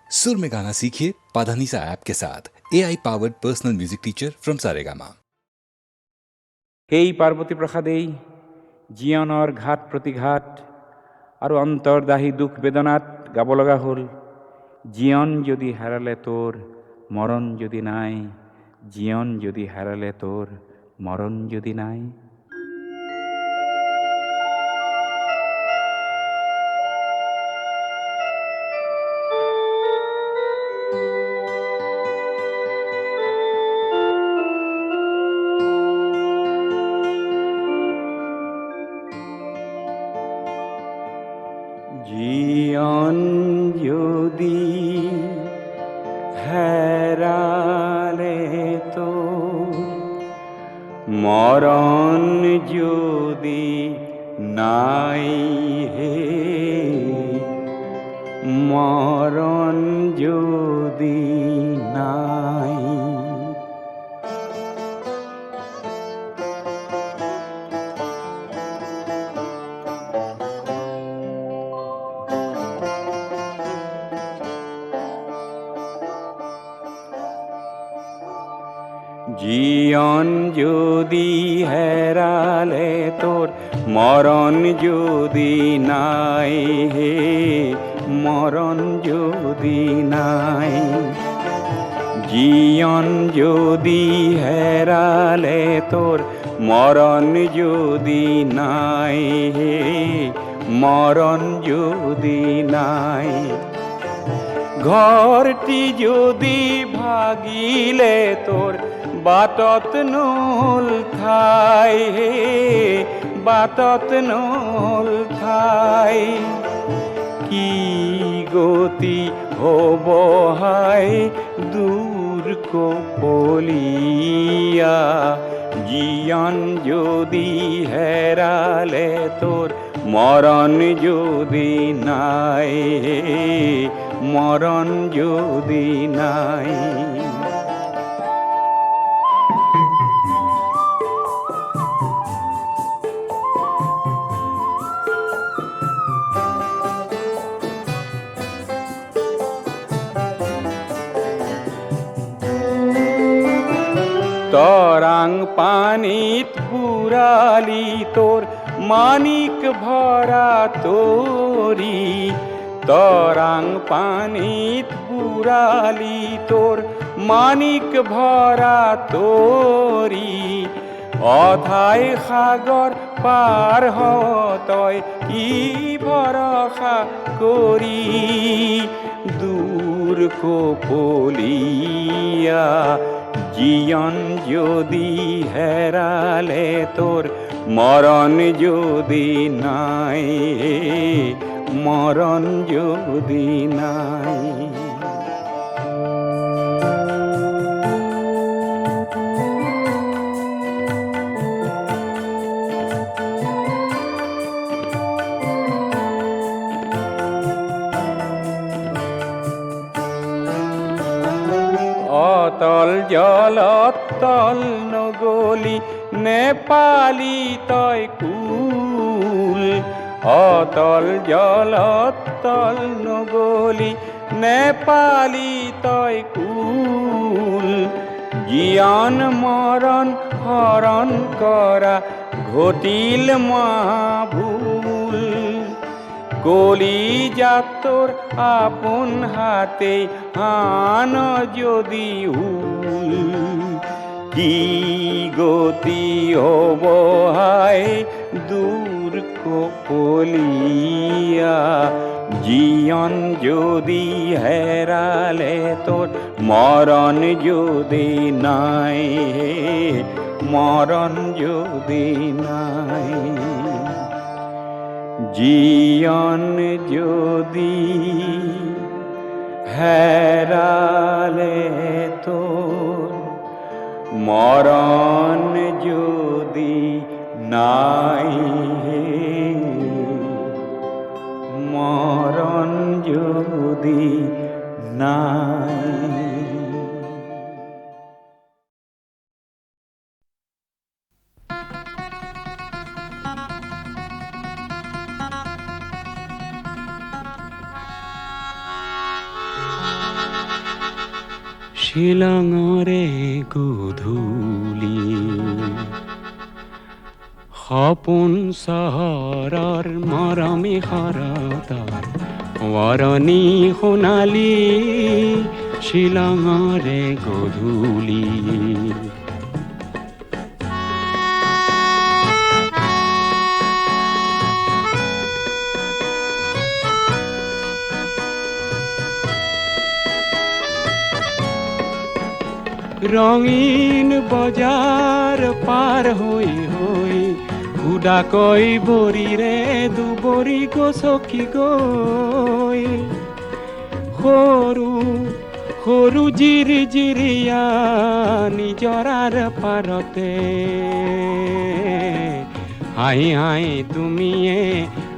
सुर में गाना सीखिए पाधानीसा ऐप के साथ AI powered personal music teacher from Saregama. এই পার্বতী প্রসাদেই জীয়নৰ ঘাট প্ৰতিঘাট আৰু অন্তৰ্দাহী দুখ বেদনাত গাব লগা হ'ল। জীয়ন যদি হাৰালে তোৰ মৰণ যদি নাই, জীয়ন যদি হাৰালে তোৰ মৰণ যদি নাই। জীয়ন যদি হারালে তো মরণ যদি নাই হে, মরণ যদি নাই। জীয়ন যদি হেরালে তোর মরণ যদি নাই হে, মরণ যদি নাই। জীয়ন যদি হেরালে তোর মরণ যদি নাই হে, মরণ যদি নাই। ঘরটি যদি ভাগিলে তোর বাটত নল ঠাই হে, বাটত নল ঠাই। কি গতি হব হাই দূর কপলিয়া, জীয়ন যদি হেরালে তোর মরণ যদি নাই হে, মরণ যদি নাই। তরাং পানিত বুড়ালি তোর মানিক ভরা তোরি, তরাং পানিত বুড়ালি তোর মানিক ভরা তোরি। অথাই সাগর পার হতয় কি ভরসা করি, দূর কপলিয়া। জীয়ন যদি হেরালে তোর মরণ যদি নাই, মরণ যদি নাই। অতল জলত তল নগলি নেপালি তয় কুল, অতল জলত তল নগলি নেপালি তয় কুল। জীয়ন মরণ হরণ করা ঘটিল মহাভুল, কলি যাতর আপন হাতে আন যদি উল। কি গতি হব হায় দূর কপলিয়া, জীয়ন যদি হেরালে তোর মরণ যদি নাই হে, মরণ যদি নাই। জীয়ন যদি হেরালে তোর মরণ যদি নাই হে, মরণ যদি নাই। শিলঙৰে গধূলি সপোন চহৰৰ মৰমী শৰতৰ ৱৰণী সোণালী শিলঙৰে গধূলি ৰঙীন বজাৰ পাৰ হৈ হৈ উদাকৈ বৰিৰে দুবৰি গছকি গৈ সৰু সৰু জিৰি জিৰিয়া নিজৰাৰ পাৰতে হাঁহি হাঁহি তুমিয়ে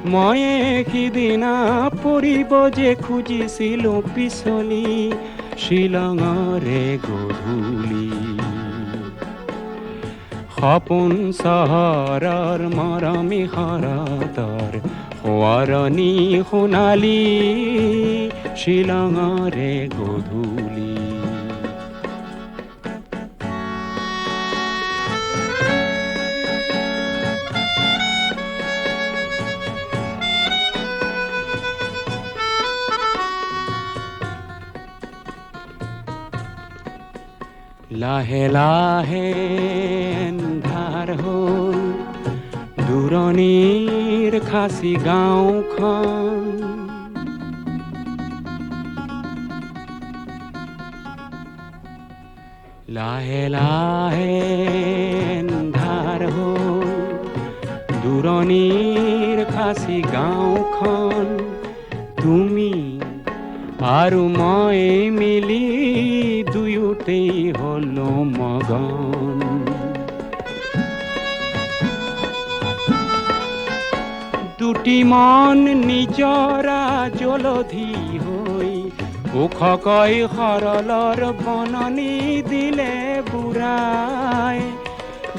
ময়ে সিদিনা পৰিব যে খুজিছিলো পিছলি শিলঙৰে গধূলি সপোন চহৰৰ মৰমী শৰতৰ সোঁৱৰণী সোণালী শিলঙৰে গধূলি লাহে লাহে এন্ধাৰ হ'ল দূৰণিৰ খাচী গাঁওখন লাহে লাহে এন্ধাৰ হ'ল দূৰণিৰ খাচী গাঁওখন তুমি আৰু মই মিলি দুয়োতেই হলো মগন দুটি মন নিজৰা জলধি হৈ ওখকৈ সৰলৰ বননি দিলে বুঢ়াই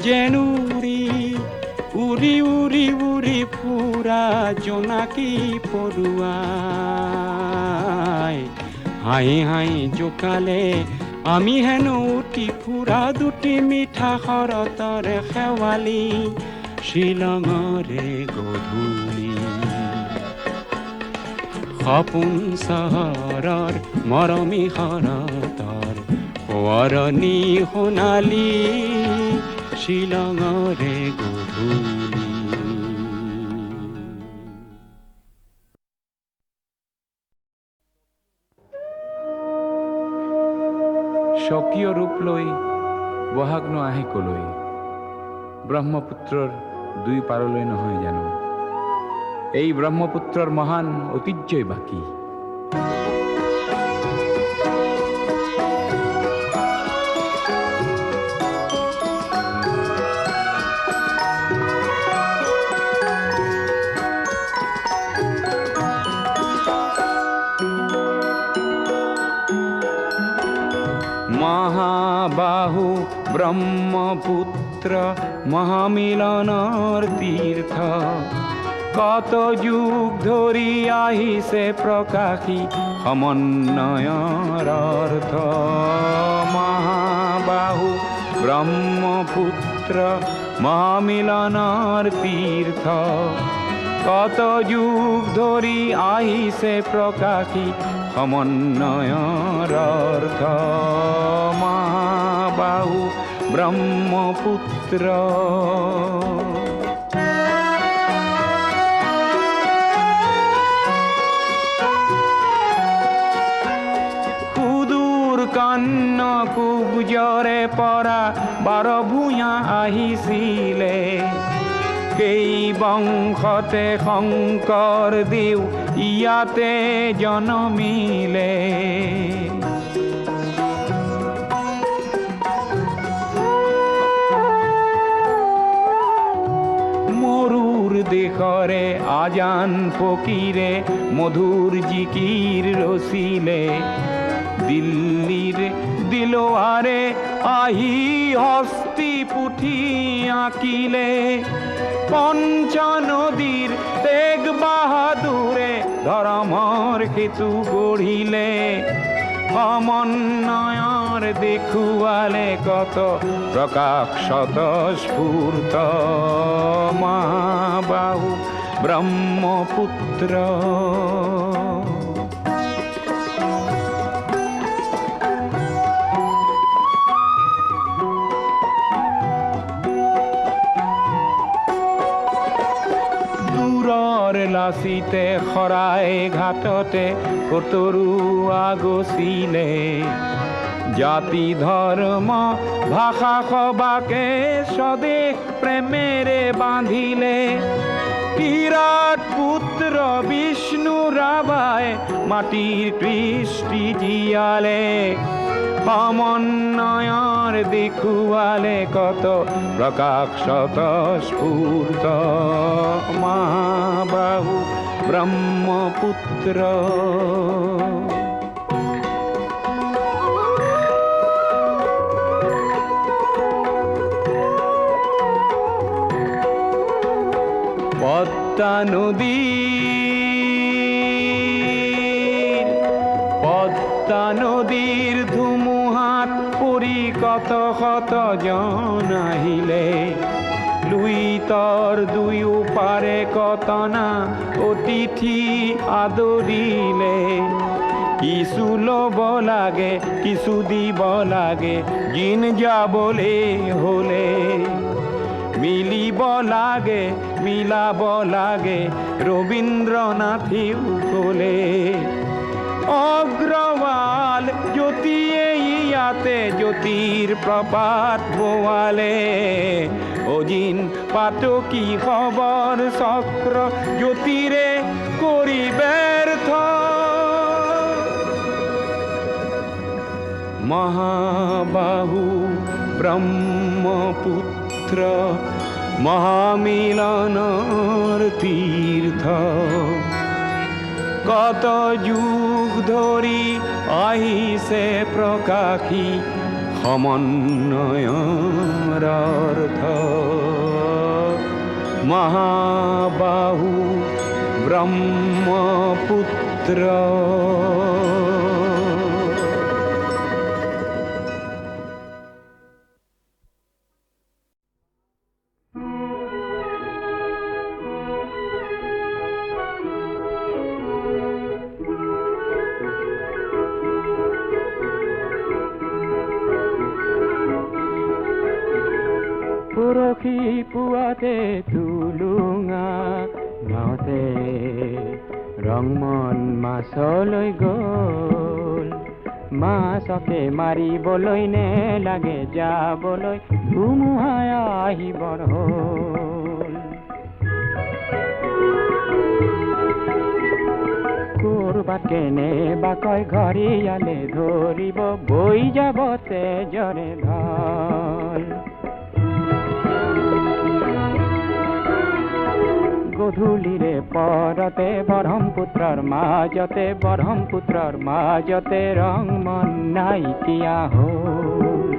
যেন উৰি উৰি উৰি উৰি ফুৰা জোনাকী পৰুৱাই হাঁহি হাঁহি জোকালে আমি হেনো উঠি ফুৰা দুটি মিঠা শৰতৰে শেৱালি শিলঙৰে গধূলি সপোন চহৰৰ মৰমী শৰতৰ সোঁৱৰণী সোণালী শিলঙৰে গধূলি স্বকীয় ৰূপ লৈ বহাগনো আহে কলৈ ব্ৰহ্মপুত্ৰৰ দুই পাৰলৈ নহয় জানো এই ব্ৰহ্মপুত্ৰৰ মহান ঐতিহ্যই বাকী মহাবাহু ব্ৰহ্মপুত্ৰ মহামিলনৰ তীৰ্থ কত যুগ ধৰি আহিছে প্ৰকাশী সমন্বয়ৰ অৰ্থ মহাবাহু ব্ৰহ্মপুত্ৰ মহামিলনৰ তীৰ্থ কত যুগ ধৰি আহিছে প্ৰকাশী সমন্বয়ৰ অৰ্থ মহাবাহু ব্ৰহ্মপুত্ৰ সুদূৰ কন্যকুব্জৰে পৰা বাৰ ভূঞা আহিছিলে সেই বংশতে শংকৰদেৱ ইয়াতে জনমিলে মৰুৰ দেশৰে আজান ফকীৰে মধুৰ জিকিৰ ৰচিলে দিল্লীৰ দিলোৱাৰে আহি হস্তি পুথি আঁকিলে পঞ্চ নদীৰ তেগ বাহাদুৰে ধৰ্মৰ সেতু গঢ়িলে সমন্বয়ৰ দেখুৱালে কত প্ৰকাশত স্ফূৰ্ত মহাবাহু ব্ৰহ্মপুত্ৰ। লাচিতে শৰাই ঘাটতে কতৰুৱা গছিলে, জাতি ধৰ্ম ভাষা সবাকে স্বদেশ প্ৰেমেৰে বান্ধিলে। বিৰাট পুত্ৰ বিষ্ণু ৰাভাই মাটিৰ কৃষ্টি জীয়ালে, সমন্বয়ৰ দেখুৱালে কত প্ৰকাশত স্ফূৰ্ত মহাবাহু ব্ৰহ্মপুত্ৰ। পদ্মা নদীৰ ধুমুহাত পৰি কত শত জন আহিলে, লুইতৰ দুয়ো পাৰে কতনা অতিথি আদৰিলে। কিছু ল'ব লাগে কিছু দিব লাগে, দিন যাবলে হলে মিলিব লাগে মিলাব লাগে, ৰবীন্দ্ৰনাথেও ক'লে। অগ্ৰৱাল জ্যোতিয়ে ইয়াতে জ্যোতিৰ প্ৰপাত বোৱালে, অজিন পাতকী খবৰ চক্ৰ জ্যোতিৰে কৰি ব্যৰ্থ। মহাবাহু ব্ৰহ্মপুত্ৰ মহামিলনৰ তীৰ্থ, কত যুগ ধৰি আহিছে প্ৰকাশী সমন্বয়ৰ অৰ্থ। মহাবাহু ব্ৰহ্মপুত্ৰ। পৰহি পুৱাতে টুলুঙা নাওতে ৰংমন মাছলৈ গ'ল, মাছকে মাৰিবলৈ নেলাগে যাবলৈ, ধুমুহাই আহিবৰ হ'ল। কৰবাত কেনেবাকৈ ঘৰিয়ালে ধৰিব, বৈ যাব তেজৰে ঢল। গধূলিৰে পৰতে ব্ৰহ্মপুত্ৰৰ মাজতে ৰংমন নাইকিয়া হ'ল।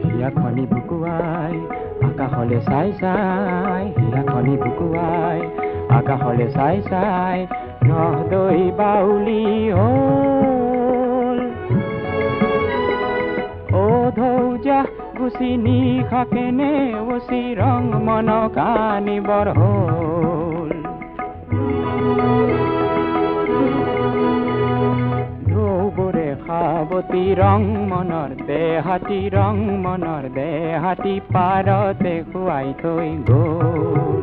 হিয়াখনি বুকুৱাই আকাশলে চাই চাই, হিয়াখনি বুকুৱাই আকাশলে চাই চাই, নহদৈ বাউলি হ'ল। অ ধৌজা গুচি নিশাকে নেওচি ৰংমনক আনিবৰ হ'ল। ঢৌবোৰে সাৱতি ৰংমনৰ দেহাতী পাৰতে খুৱাই থৈ গ'ল।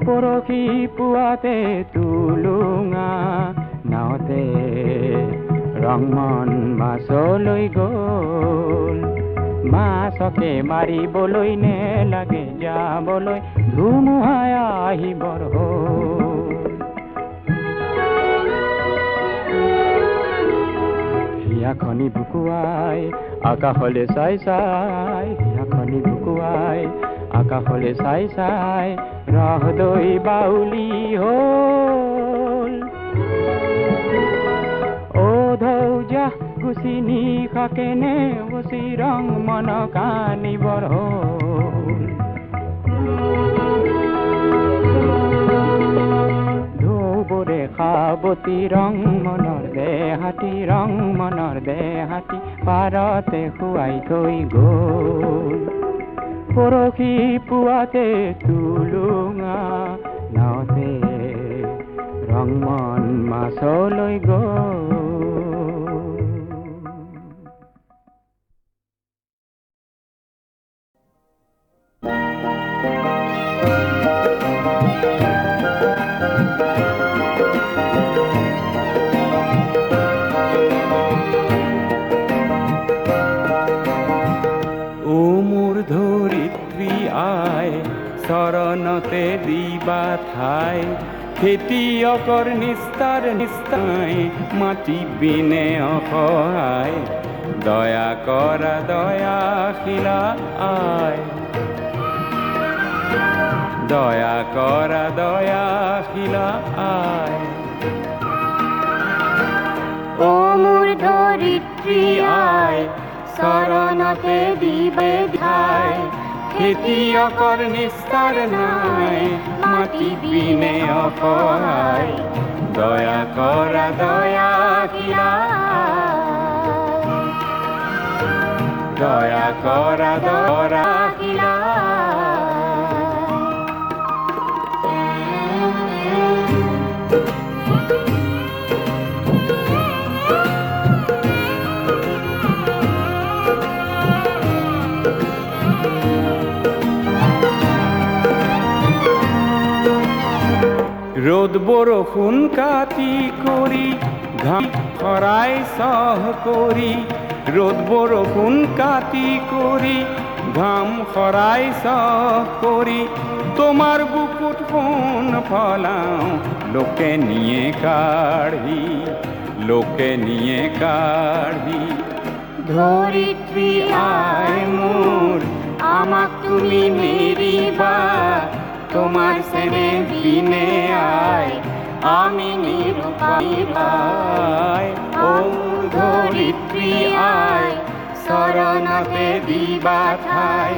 পৰহি পুৱাতে টুলুঙা নাওতে ৰংমন মাছলৈ গ'ল, মাছকে মাৰিবলৈ নেলাগে যাবলৈ, ধুমুহাই আহিবৰ হ'ল। হিয়াখনি বুকুৱাই আকাশলে চাই চাই, হিয়াখনি বুকুৱাই আকাশলে চাই চাই, নহদৈ বাউলি হ'ল। অ ধৌজা গুচি নিশাকে নেওচি ৰংমনক আনিবৰ হ'ল। সাবতী ৰং মনৰ দেহাতী ৰং মনৰ দেহাতী পাৰতে শুৱাই থৈ গ'ল পৰহি পুৱাতে তুলুঙা নাওতে ৰং মন মাছলৈ গ'ল ও মোৰ ধৰিত্ৰী আই চৰণতে দিবা ঠাই খেতিয়কৰ নিস্তাৰ নিস্তাই মাটি বিনে অসহায় দয়া কৰা দয়াশীলা আই দয়া কৰা দয়াশীলা আই ও মোৰ ধৰিত্ৰী আই চৰণতে দিবে ঠাই খেতিয়কৰ নিস্তাৰ নাই মাটি বিনে অসহায় দয়া কৰা দয়াশীলা দয়া কৰা দয়াশীলা ৰ'দ বৰষুণ কাটি কৰি ঘাম খৰাই চহ কৰি ৰ'দ বৰষুণ কাটি কৰি ঘাম খৰাই চহ কৰি তোমাৰ বুকুত সোণ ফলাওঁ লোকে নিয়ে কাঢ়ি লোকে নিয়ে কাঢ়ি ধৰিত্ৰী আই মোৰ আমাক তুমি নেৰিবা তোমার সেনে বিনে আয় আমি নিরুপায় ও ধরিত্রী আয় শরণতে দিবা ঠাই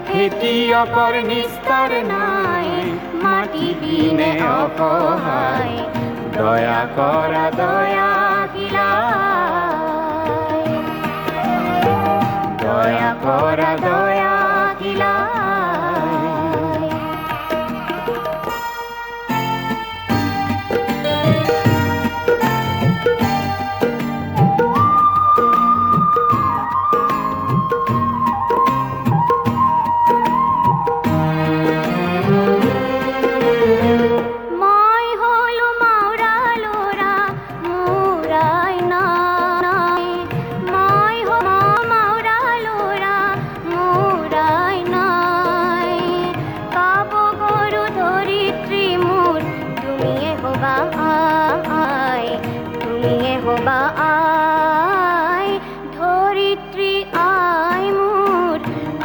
খেতিয়কৰ নিস্তাৰ নাই মাটি বিনে অসহায় দয়া কৰা দয়াশীলা দয়া কৰা দয়াশীলা ধরিত্রী আই মোর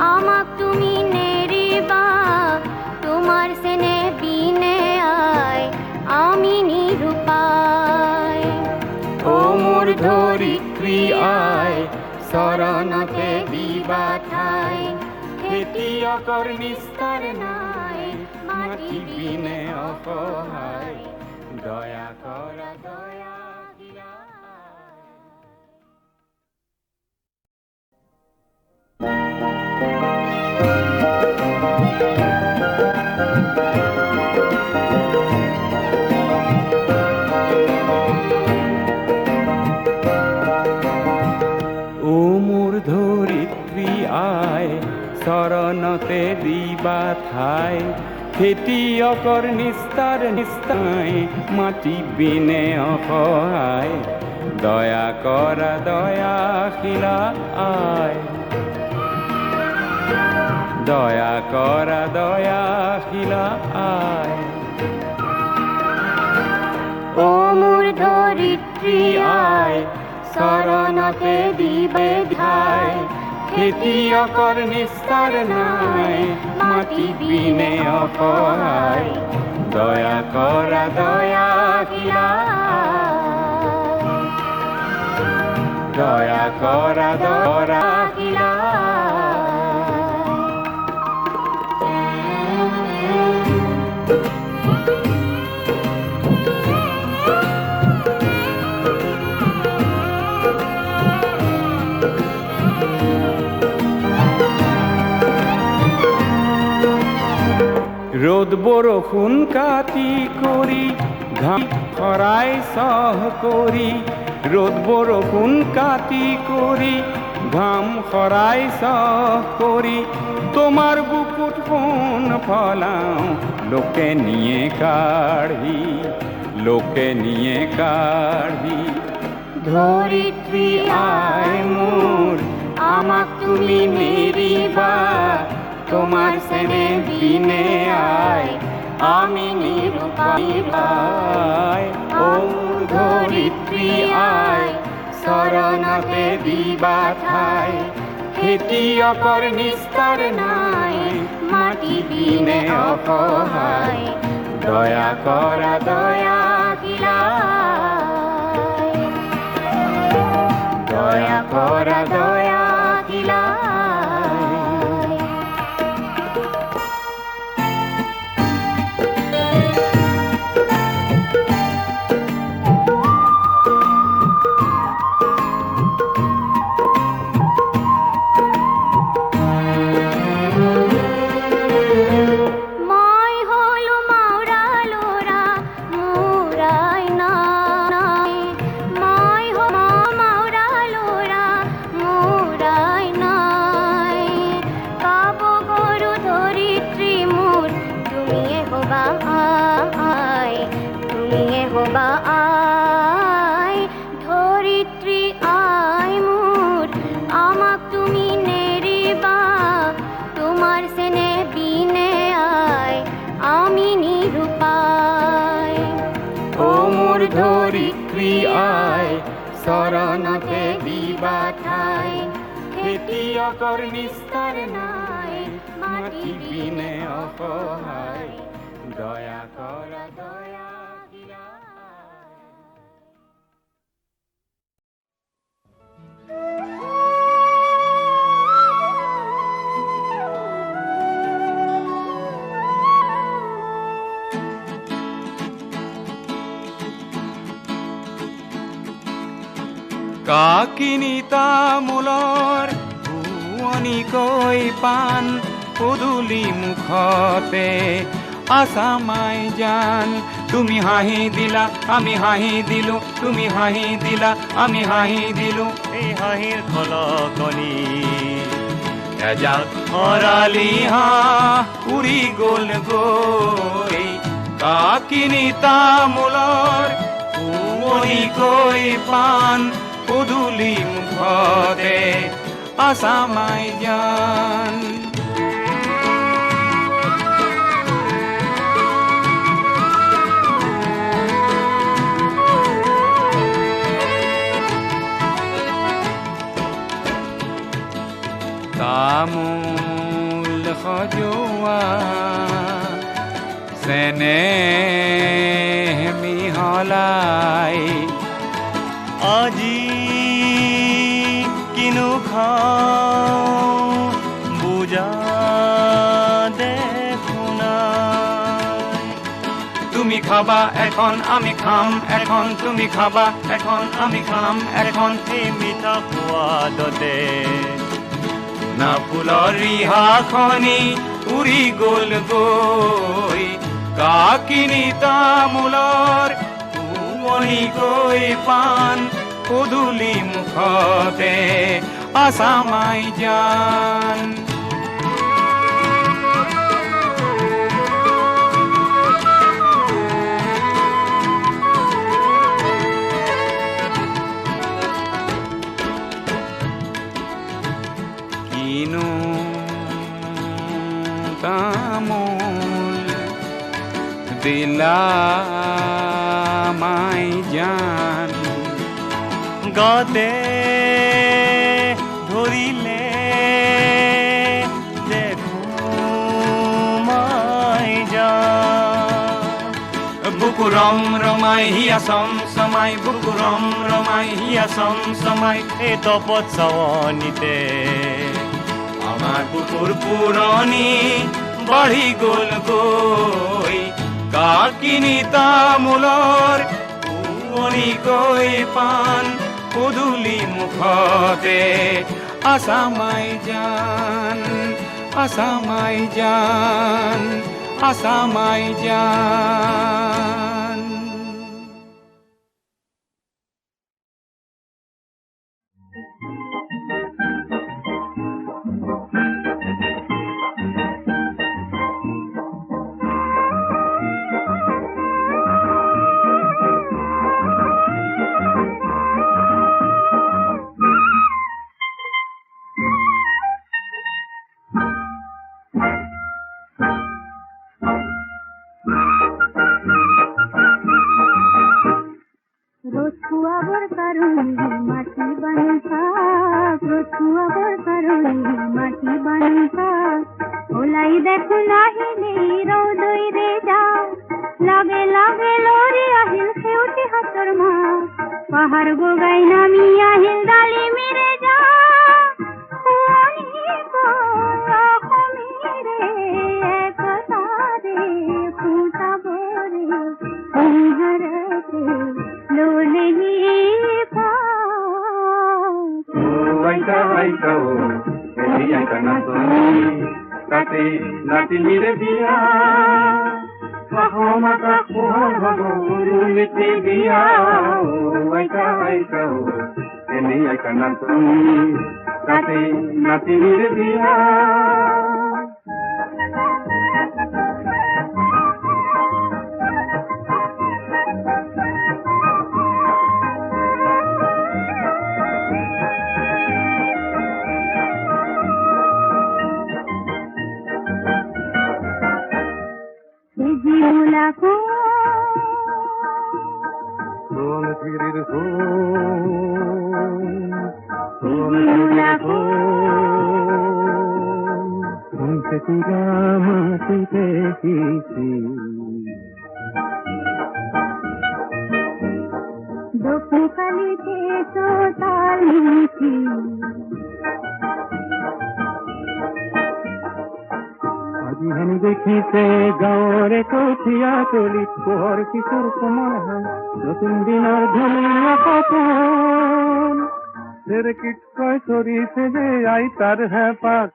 আমাক তুমি নেরিবা তোমার সেনে বিনে আয় আমি নিরুপায় ও মোর ধরিত্রী আয় শরণতে দিবা ঠাই খেতিয়কৰ নিস্তাৰ নাই মাটি বিনে অসহায় দয়া কৰা দয়াশীলা ও মোৰ ধৰিত্ৰী আই শৰণতে দিবা ঠাই খেতিয়কৰ নিস্তাৰ নিস্তাই মাটি বিনে অসহায় দয়া কৰা দয়াশীলা আই দয়া কৰা দয়াশীলা আই ও মোর ধরিত্রী আই শৰণতে দিবে ঠাই খেতিয়কৰ নিস্তাৰ নাই মাটি বিনে অসহায় দয়া কৰা দয়াশীলা দয়া কৰা দয়াশীলা বৰষুণ কাটি কৰি ঘাম খৰাই চহ কৰি ৰ'দ বৰষুণ কাটি কৰি ঘাম খৰাই চহ কৰি তোমার বুকুত ফোন ফলাও লোকে নিয়ে কাঢ়ি লোকে নিয়ে কাঢ়ি ধরিত্রী আয় মোর আমাক তুমি নেরিবা তোমার সেনে বিনে আয় আমি নিরুপায় আয় ও ধরিত্রী আয় শরণতে দিবা ঠাই খেতিয়কৰ নিস্তার নাই মাটি বিনে অসহায় দয়া কৰা দয়া কিলাই দয়া কৰা দয়া কিলাই মই হলো মাওরা লোরা মোরাই নাই মই হলো মাওরা লোরা মোরাই নাই কাব গরু ধরিত্রী মোর তুমিয়ে হবা আয় তুমিয়ে হবা আয় ধরিত্রী আয় মোর আমাক তুমি নেরিবা তোমার সেনে বিনে আয় আমি নিরুপায় ও মোর ধরিত্রী আয় শরণতে দিবা ঠাই খেতিয়কৰ নিস্তার নাই মাটি বিনে অসহায় দয়া কৰা দয়া কিলাই কাকিনি তামোলৰ ভুৱনিকৈ পাণ পদূলি মুখতে আছামাই জান তুমি হাঁহি দিলা আমি হাঁহি দিলো তুমি হাঁহি দিলা আমি হাঁহি দিলো এই হাঁহিৰ খলকলি এজাক হৰালি হাঁহ উৰি গ'ল গৈ কাকিনি তামোলৰ ভুৱনিকৈ পাণ পদূলি মুখতে আছামাই জান তামোল সজোৱা চেনেহ মিহলাই আজি কিনো খাওঁ বুজা দেখোনাই তুমি খাবা এখন আমি খাম এখন তুমি খাবা এখন আমি খাম এখন এই মিঠা সোৱাদতে না ফুলৰ ৰিহাখনি উৰি গ'ল গৈ কাকিনি তামোলৰ ভুৱনিকৈ পাণ পদূলি মুখতে আছামাই জান কিনো তামোল দিলা মাই জান গতে ধৰিলে দেখো মাই জান বুকু ৰম ৰমাই হিয়া চম চমাই বুকু ৰম ৰমাই হিয়া চম চমাই এই তপত চাৱনিতে আমাৰ বুকুৰ পুৰণি বাঢ়ি গ'ল গৈ কাকিনি তামোলৰ ভুৱনিকৈ পাণ পদূলি মুখতে আছামাই জান আছামাই জান আসামাই যান। রোজুয়াবর কারণে মাটি বানতা, রোজুয়াবর কারণে মাটি বানতা, ওলাই দেখো নাহিলে রৌদই রে যা, লাগে লাগে লরি আহিল খেউটি হাতর মা, পাহাড় গোগাই নামি আহিল ডালি মেরে যা, খুয়ানি গো লখমিরে একতা রে ফুটাবো রে হরতে লোলে পা। আইতা আইতা ও এলি আইতা না তো তাতে নাতিনিরে বিয়া মাতা কোহর হবো রুলিতে বিয়া ও আইতা আইতা ও এলি আইতা না তো তাতে নাতিনিরে বিয়া। জিমুলাকো সোন ফিরির জিমুলাকো শুনতে তুরা মাটিতে এসেছি দোপু কালিতে তো তাল নিয়েছি, আজি হেন দেখিছে গাঁৱৰে কঠীয়া তলি পোহৰ কিশোৰ কোমল হাল নতুন দিনৰ ধুনীয়া সপোন চেৰেকিতকৈ চৰিছে যে আইতাৰ হেঁপাত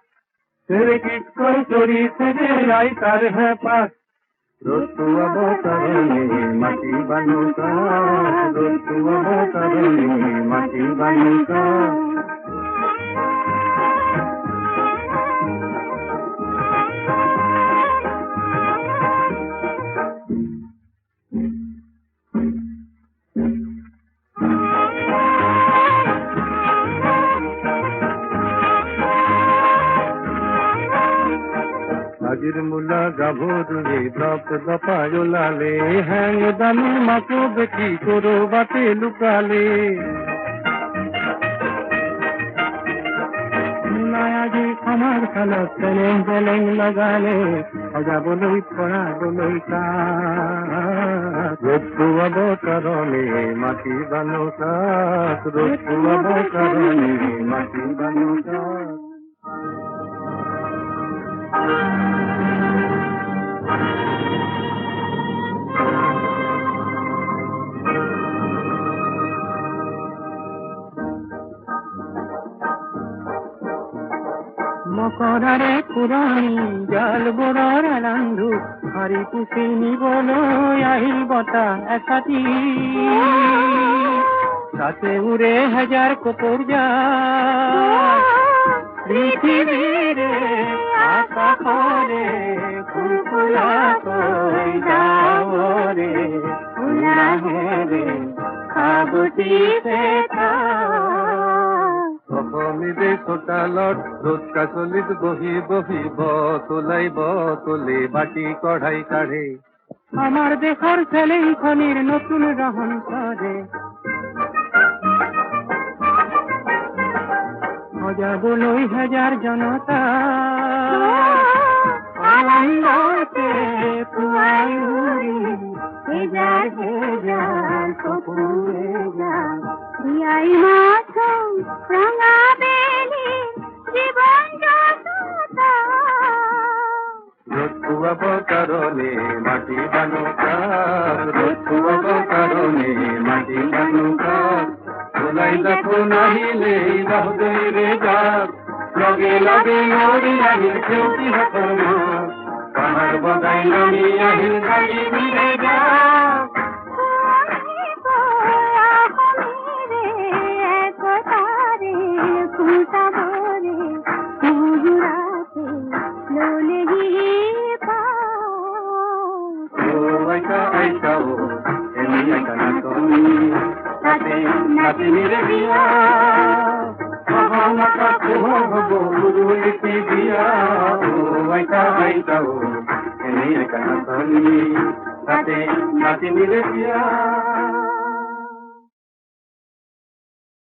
চেৰেকিতকৈ চৰিছে যে আইতাৰ হেঁপাত ৰতুৱাব কাৰণে মাটি বানুকা ৰতুৱাব কাৰণে মাটি বানুকা। আজিৰ মূলা গাভৰুৱে দপ দপাই ওলালে হেং দামী মাকো বেটি কৰবাতে লুকালে মূলাই আজি আমাৰ খালত চেলেং চেলেং লগালে সজাবলৈ পৰাবলৈ কাঠ ৰতুৱাব কাৰণে মাটি বানুকা ৰতুৱাব কাৰণে মাটি বানুকা। মকৰাৰে পুৰণি জাল বোৰৰ ৰান্ধু হাৰি পুচি নিবলৈ আহিল বতাহ এচাতি তাতে উৰে হাজাৰ কপৰ জাল পৃথিৱীৰে আকাশৰে ফুলফুলাকৈ যাৱৰে ফুলাহেৰে সাবুতিছে অসমীৰে চোতালত ৰ'দ কাচলিত বহি বহি বতলে বাটি কঢ়াই কাঢ়ে আমাৰ দেশৰ চেলেংখনিৰ নতুন ৰহন কৰে সজাবলৈ হাজাৰ জনতা আনন্দতে পুৱাই উৰি হেজাৰ হেজাৰ কপুৰে যাম বিয়াই মাছ ৰঙা বেলি জীৱন যততা ৰতুৱাব কাৰণে মাটি বানুকা ৰতুৱাব কাৰণে মাটি বানুকা ওলাই দেখো নাহিলে ৰহদৈৰে যাক লগে লগে মৰি আহিল খেউটি হাতৰ মাছ পাহাৰ সর্বদাই নামি আহিল গাড়ি মিলে যা নাতিনিরে বিয়া মহামাতা হব গুরুলিপি দিয়া ও আইতা আইতা ও এনে কানা নাতিনিরে বিয়া